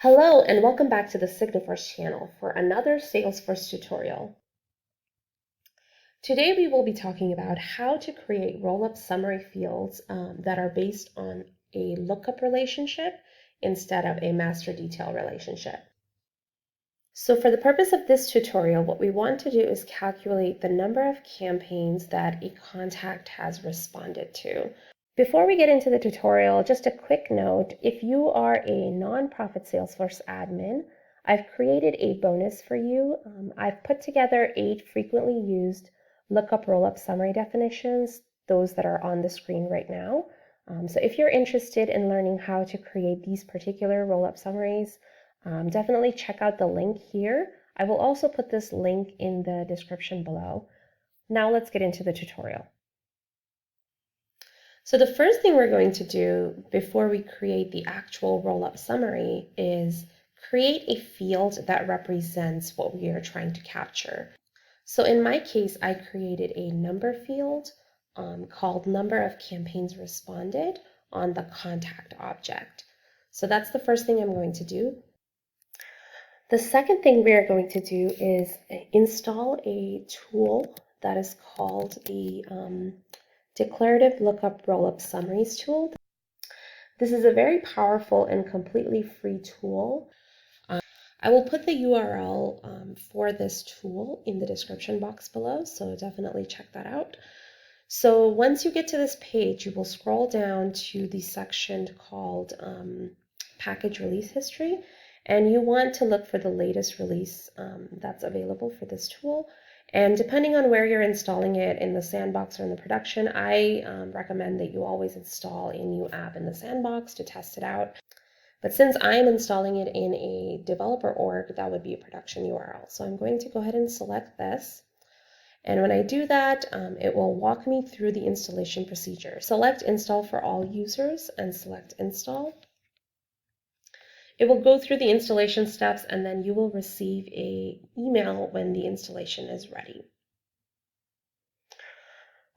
Hello and welcome back to the Signiforce channel for another Salesforce tutorial. Today we will be talking about how to create Rollup Summary Fields that are based on a lookup relationship instead of a master detail relationship. So for the purpose of this tutorial, what we want to do is calculate the number of campaigns that a contact has responded to. Before we get into the tutorial, just a quick note, if you are a nonprofit Salesforce admin, I've created a bonus for you. I've put together 8 frequently used lookup rollup summary definitions, those that are on the screen right now. So if you're interested in learning how to create these particular rollup summaries, definitely check out the link here. I will also put this link in the description below. Now let's get into the tutorial. So the first thing we're going to do before we create the actual rollup summary is create a field that represents what we are trying to capture. So in my case, I created a number field called number of campaigns responded on the contact object. So that's the first thing I'm going to do. The second thing we are going to do is install a tool that is called the Declarative Lookup Rollup Summaries tool. This is a very powerful and completely free tool. I will put the URL for this tool in the description box below, so definitely check that out. So once you get to this page, you will scroll down to the section called Package Release History, and you want to look for the latest release that's available for this tool. And depending on where you're installing it, in the sandbox or in the production, I recommend that you always install a new app in the sandbox to test it out. But since I'm installing it in a developer org, that would be a production URL. So I'm going to go ahead and select this. And when I do that, it will walk me through the installation procedure. Select Install for all users and select Install. It will go through the installation steps, and then you will receive an email when the installation is ready.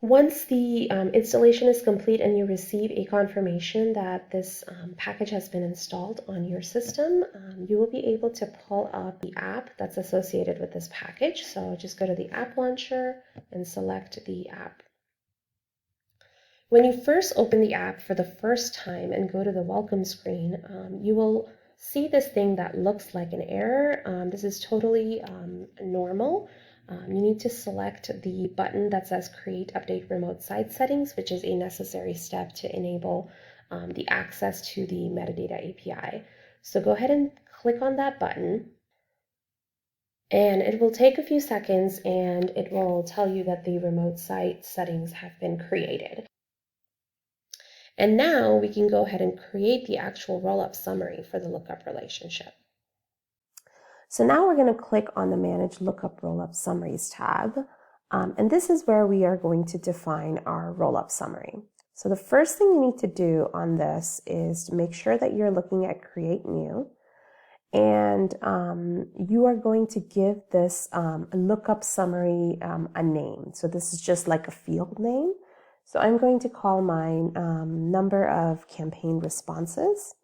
Once the installation is complete and you receive a confirmation that this package has been installed on your system, you will be able to pull up the app that's associated with this package. So just go to the app launcher and select the app. When you first open the app for the first time and go to the welcome screen, you will see this thing that looks like an error. This is totally normal. You need to select the button that says Create Update Remote Site Settings, which is a necessary step to enable the access to the metadata API. So go ahead and click on that button, and it will take a few seconds and it will tell you that the remote site settings have been created. And now we can go ahead and create the actual rollup summary for the lookup relationship. So now we're going to click on the Manage Lookup Rollup Summaries tab. And this is where we are going to define our rollup summary. So the first thing you need to do on this is to make sure that you're looking at Create New. And you are going to give this lookup summary a name. So this is just like a field name. So I'm going to call mine number of campaign responses.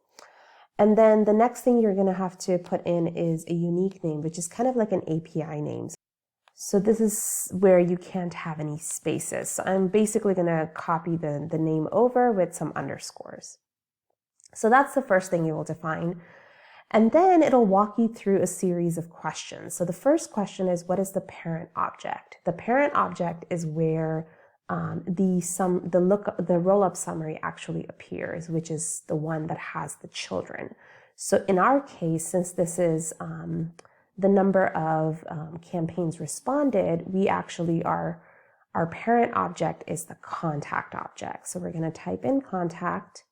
And then the next thing you're going to have to put in is a unique name, which is kind of like an API name. So this is where you can't have any spaces. So I'm basically going to copy the name over with some underscores. So that's the first thing you will define. And then it'll walk you through a series of questions. So the first question is, what is the parent object? The parent object is where the rollup summary actually appears, which is the one that has the children. So in our case, since this is the number of campaigns responded, we actually our parent object is the contact object. So we're going to type in contact,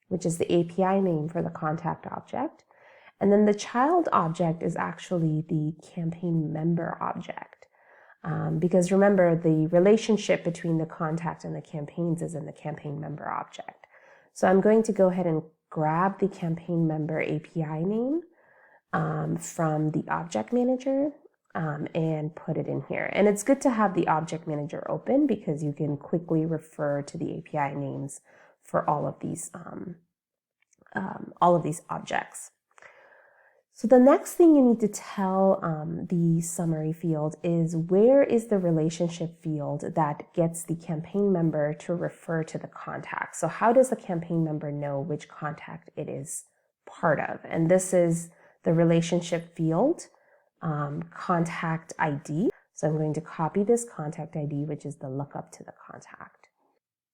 which is the API name for the contact object. And then the child object is actually the campaign member object. Because remember, the relationship between the contact and the campaigns is in the campaign member object. So I'm going to go ahead and grab the campaign member API name from the object manager and put it in here. And it's good to have the object manager open because you can quickly refer to the API names for all of these objects. So the next thing you need to tell the summary field is where is the relationship field that gets the campaign member to refer to the contact. So how does the campaign member know which contact it is part of? And this is the relationship field, contact ID. So I'm going to copy this contact ID, which is the lookup to the contact.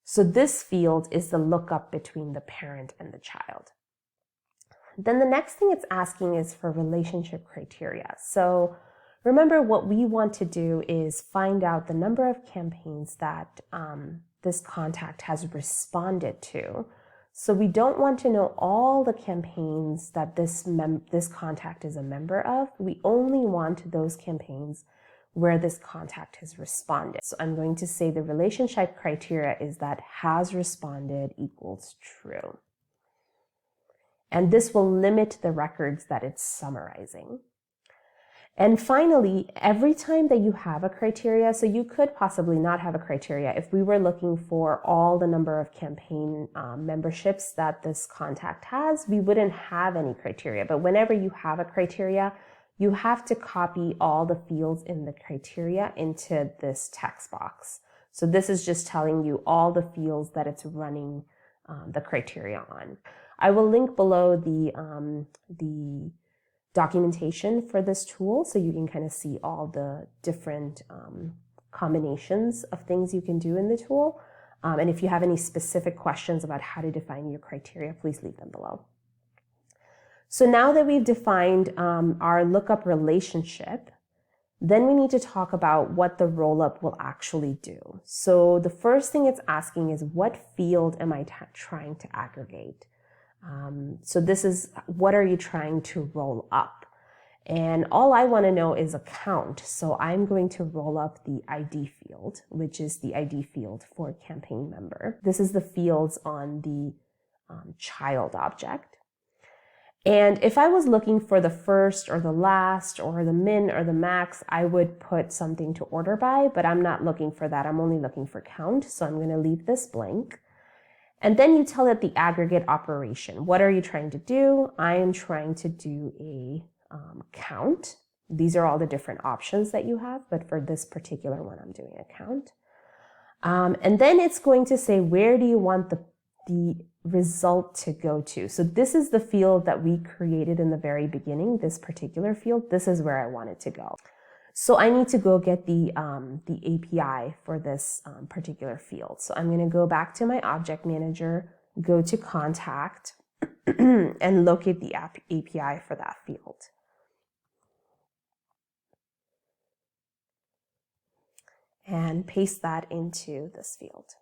So this field is the lookup between the parent and the child. Then the next thing it's asking is for relationship criteria. So remember, what we want to do is find out the number of campaigns that this contact has responded to. So we don't want to know all the campaigns that this contact is a member of. We only want those campaigns where this contact has responded. So I'm going to say the relationship criteria is that has responded equals true. And this will limit the records that it's summarizing. And finally, every time that you have a criteria, so you could possibly not have a criteria. If we were looking for all the number of campaign memberships that this contact has, we wouldn't have any criteria. But whenever you have a criteria, you have to copy all the fields in the criteria into this text box. So this is just telling you all the fields that it's running the criteria on. I will link below the documentation for this tool so you can kind of see all the different combinations of things you can do in the tool. And if you have any specific questions about how to define your criteria, please leave them below. So now that we've defined our lookup relationship, then we need to talk about what the rollup will actually do. So the first thing it's asking is, what field am I trying to aggregate? So this is, what are you trying to roll up? And all I want to know is a count. So I'm going to roll up the ID field, which is the ID field for campaign member. This is the fields on the child object. And if I was looking for the first or the last or the min or the max, I would put something to order by, but I'm not looking for that. I'm only looking for count. So I'm going to leave this blank. And then you tell it the aggregate operation. What are you trying to do? I am trying to do a count. These are all the different options that you have, but for this particular one, I'm doing a count. And then it's going to say, where do you want the result to go to? So this is the field that we created in the very beginning, this particular field. This is where I want it to go. So I need to go get the API for this particular field. So I'm going to go back to my object manager, go to contact, and locate the API for that field. And paste that into this field.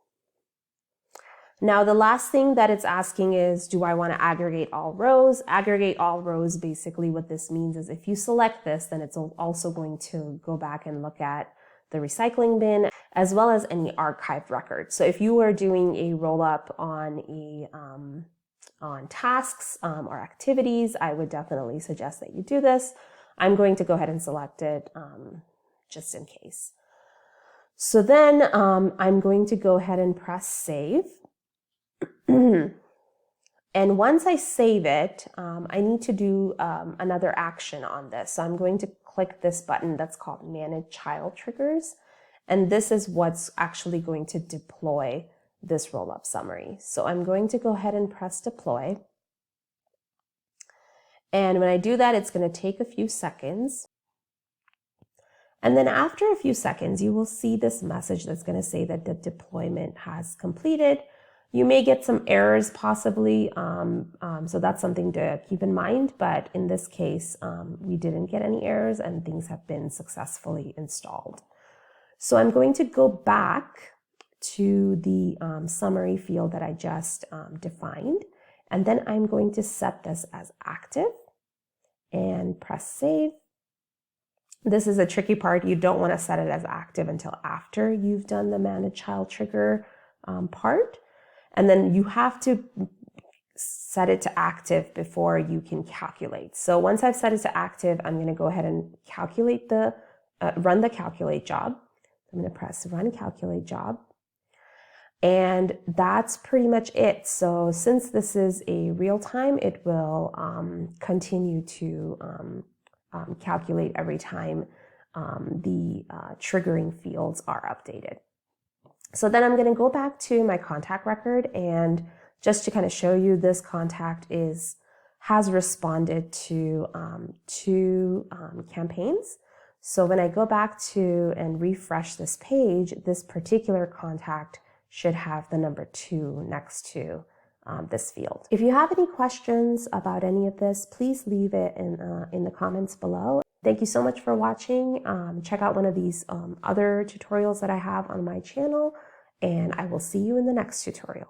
Now, the last thing that it's asking is, do I want to aggregate all rows? Aggregate all rows, basically what this means is if you select this, then it's also going to go back and look at the recycling bin, as well as any archived records. So if you were doing a roll-up on tasks or activities, I would definitely suggest that you do this. I'm going to go ahead and select it just in case. So then I'm going to go ahead and press save. And once I save it, I need to do another action on this. So I'm going to click this button that's called Manage Child Triggers. And this is what's actually going to deploy this rollup summary. So I'm going to go ahead and press deploy. And when I do that, it's going to take a few seconds. And then after a few seconds, you will see this message that's going to say that the deployment has completed. You may get some errors possibly, so that's something to keep in mind. But in this case, we didn't get any errors and things have been successfully installed. So I'm going to go back to the summary field that I just defined. And then I'm going to set this as active and press save. This is a tricky part. You don't want to set it as active until after you've done the Manage Child Trigger part. And then you have to set it to active before you can calculate. So once I've set it to active, I'm going to go ahead and calculate run the calculate job. I'm going to press run calculate job. And that's pretty much it. So since this is a real time, it will continue to calculate every time the triggering fields are updated. So then I'm going to go back to my contact record, and just to kind of show you, this contact has responded to two campaigns. So when I go back to and refresh this page, this particular contact should have the number 2 next to this field. If you have any questions about any of this, please leave it in the comments below. Thank you so much for watching. Check out one of these other tutorials that I have on my channel, and I will see you in the next tutorial.